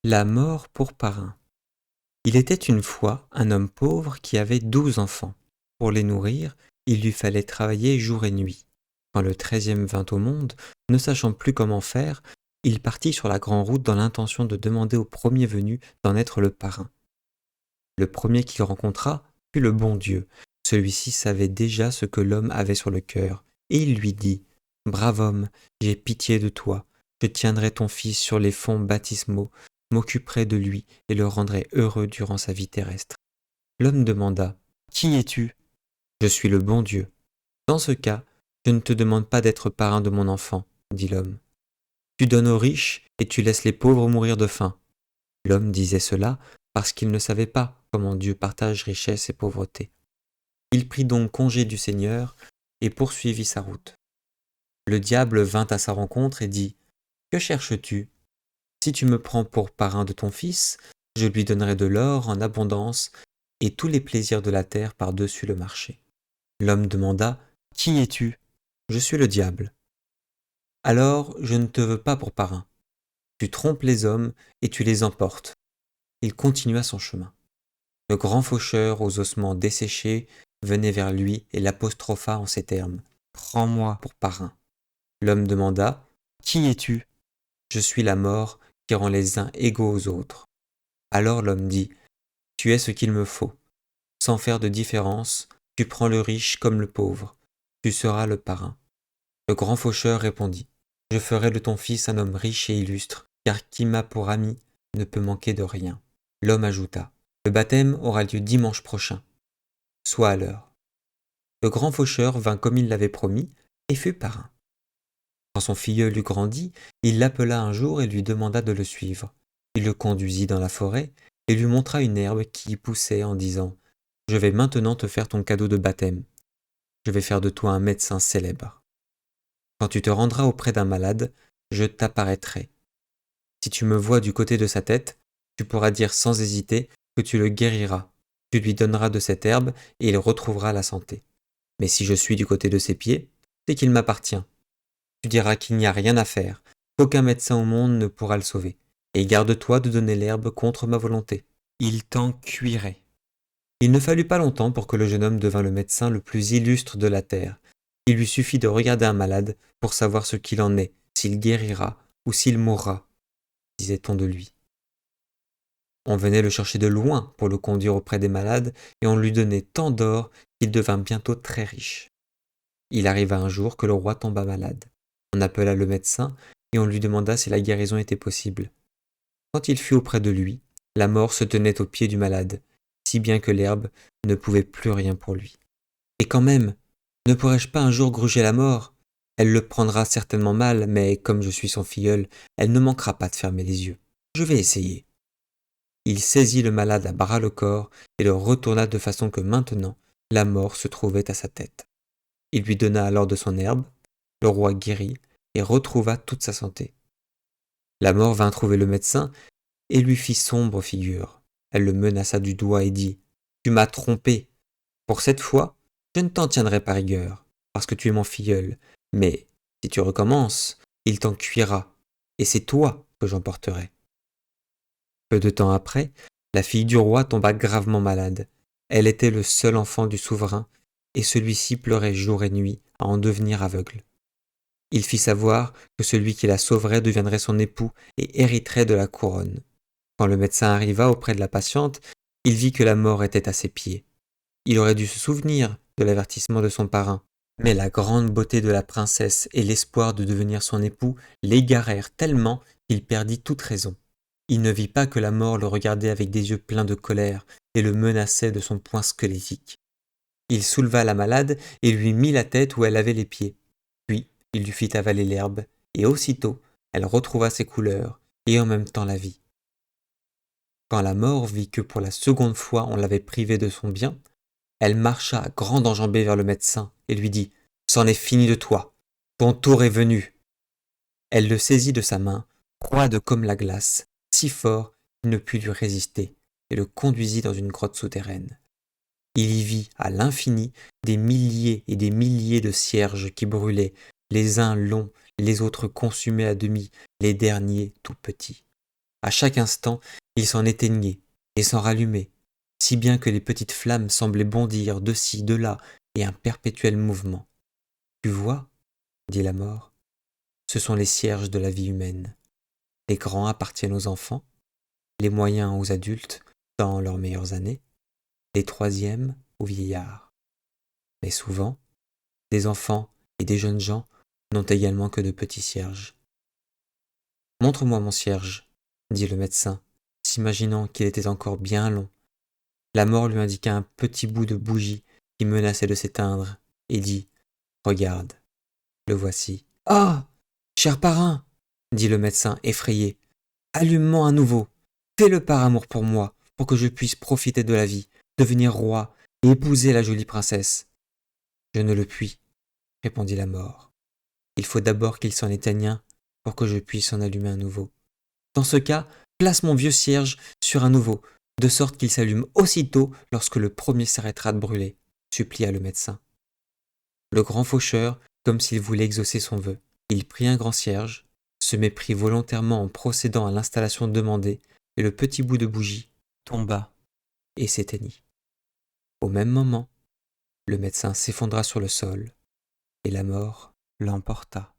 La mort pour parrain. Il était une fois un homme pauvre qui avait 12 enfants. Pour les nourrir, il lui fallait travailler jour et nuit. Quand le 13e vint au monde, ne sachant plus comment faire, il partit sur la grande route dans l'intention de demander au premier venu d'en être le parrain. Le premier qu'il rencontra fut le bon Dieu. Celui-ci savait déjà ce que l'homme avait sur le cœur, et il lui dit « Brave homme, j'ai pitié de toi, je tiendrai ton fils sur les fonts baptismaux, m'occuperai de lui et le rendrai heureux durant sa vie terrestre. » L'homme demanda « Qui es-tu » ? « Je suis le bon Dieu. »« Dans ce cas, je ne te demande pas d'être parrain de mon enfant, » dit l'homme. « Tu donnes aux riches et tu laisses les pauvres mourir de faim. » L'homme disait cela parce qu'il ne savait pas comment Dieu partage richesse et pauvreté. Il prit donc congé du Seigneur et poursuivit sa route. Le diable vint à sa rencontre et dit « Que cherches-tu ? Si tu me prends pour parrain de ton fils, je lui donnerai de l'or en abondance et tous les plaisirs de la terre par-dessus le marché. » L'homme demanda « Qui es-tu ? » « Je suis le diable. »« Alors je ne te veux pas pour parrain. Tu trompes les hommes et tu les emportes. » Il continua son chemin. Le grand faucheur aux ossements desséchés venait vers lui et l'apostropha en ces termes « Prends-moi pour parrain. » L'homme demanda « Qui es-tu ? » « Je suis la mort qui rend les uns égaux aux autres. » Alors l'homme dit « Tu es ce qu'il me faut. Sans faire de différence, tu prends le riche comme le pauvre. Tu seras le parrain. » Le grand faucheur répondit « Je ferai de ton fils un homme riche et illustre, car qui m'a pour ami ne peut manquer de rien. » L'homme ajouta « Le baptême aura lieu dimanche prochain. Sois à l'heure. » Le grand faucheur vint comme il l'avait promis et fut parrain. Quand son filleul eut grandi, il l'appela un jour et lui demanda de le suivre. Il le conduisit dans la forêt et lui montra une herbe qui y poussait en disant « Je vais maintenant te faire ton cadeau de baptême. Je vais faire de toi un médecin célèbre. Quand tu te rendras auprès d'un malade, je t'apparaîtrai. Si tu me vois du côté de sa tête, tu pourras dire sans hésiter que tu le guériras. Tu lui donneras de cette herbe et il retrouvera la santé. Mais si je suis du côté de ses pieds, c'est qu'il m'appartient. Tu diras qu'il n'y a rien à faire, qu'aucun médecin au monde ne pourra le sauver. Et garde-toi de donner l'herbe contre ma volonté. Il t'en cuirait. » Il ne fallut pas longtemps pour que le jeune homme devînt le médecin le plus illustre de la terre. Il lui suffit de regarder un malade pour savoir ce qu'il en est, s'il guérira ou s'il mourra, disait-on de lui. On venait le chercher de loin pour le conduire auprès des malades et on lui donnait tant d'or qu'il devint bientôt très riche. Il arriva un jour que le roi tomba malade. On appela le médecin et on lui demanda si la guérison était possible. Quand il fut auprès de lui, la mort se tenait aux pieds du malade, si bien que l'herbe ne pouvait plus rien pour lui. Et quand même, ne pourrais-je pas un jour gruger la mort ? Elle le prendra certainement mal, mais comme je suis son filleul, elle ne manquera pas de fermer les yeux. Je vais essayer. Il saisit le malade à bras-le-corps et le retourna de façon que maintenant, la mort se trouvait à sa tête. Il lui donna alors de son herbe, le roi guérit et retrouva toute sa santé. La mort vint trouver le médecin et lui fit sombre figure. Elle le menaça du doigt et dit « Tu m'as trompé. Pour cette fois, je ne t'en tiendrai pas rigueur, parce que tu es mon filleul. Mais si tu recommences, il t'en cuira, et c'est toi que j'emporterai. » Peu de temps après, la fille du roi tomba gravement malade. Elle était le seul enfant du souverain, et celui-ci pleurait jour et nuit à en devenir aveugle. Il fit savoir que celui qui la sauverait deviendrait son époux et hériterait de la couronne. Quand le médecin arriva auprès de la patiente, il vit que la mort était à ses pieds. Il aurait dû se souvenir de l'avertissement de son parrain, mais la grande beauté de la princesse et l'espoir de devenir son époux l'égarèrent tellement qu'il perdit toute raison. Il ne vit pas que la mort le regardait avec des yeux pleins de colère et le menaçait de son poing squelettique. Il souleva la malade et lui mit la tête où elle avait les pieds. Puis il lui fit avaler l'herbe, et aussitôt elle retrouva ses couleurs et en même temps la vie. Quand la mort vit que pour la seconde fois on l'avait privée de son bien, elle marcha à grandes enjambées vers le médecin et lui dit « C'en est fini de toi, ton tour est venu. » Elle le saisit de sa main, froide comme la glace, si fort qu'il ne put lui résister, et le conduisit dans une grotte souterraine. Il y vit, à l'infini, des milliers et des milliers de cierges qui brûlaient, les uns longs, les autres consumés à demi, les derniers tout petits. À chaque instant, il s'en éteignait et s'en rallumait, si bien que les petites flammes semblaient bondir de ci, de là, et un perpétuel mouvement. Tu vois, dit la mort, ce sont les cierges de la vie humaine. Les grands appartiennent aux enfants, les moyens aux adultes dans leurs meilleures années, les troisièmes aux vieillards. Mais souvent, des enfants et des jeunes gens n'ont également que de petits cierges. Montre-moi mon cierge, dit le médecin, s'imaginant qu'il était encore bien long. La mort lui indiqua un petit bout de bougie qui menaçait de s'éteindre, et dit « Regarde, le voici. »« Ah, cher parrain, dit le médecin effrayé, allume-moi à nouveau. Fais-le par amour pour moi, pour que je puisse profiter de la vie, devenir roi et épouser la jolie princesse. »« Je ne le puis, répondit la mort. Il faut d'abord qu'il s'en éteigne un pour que je puisse en allumer un nouveau. Dans ce cas, place mon vieux cierge sur un nouveau, de sorte qu'il s'allume aussitôt lorsque le premier s'arrêtera de brûler, supplia le médecin. Le grand faucheur, comme s'il voulait exaucer son vœu, il prit un grand cierge, se méprit volontairement en procédant à l'installation demandée, et le petit bout de bougie tomba et s'éteignit. Au même moment, le médecin s'effondra sur le sol, et la mort l'emporta.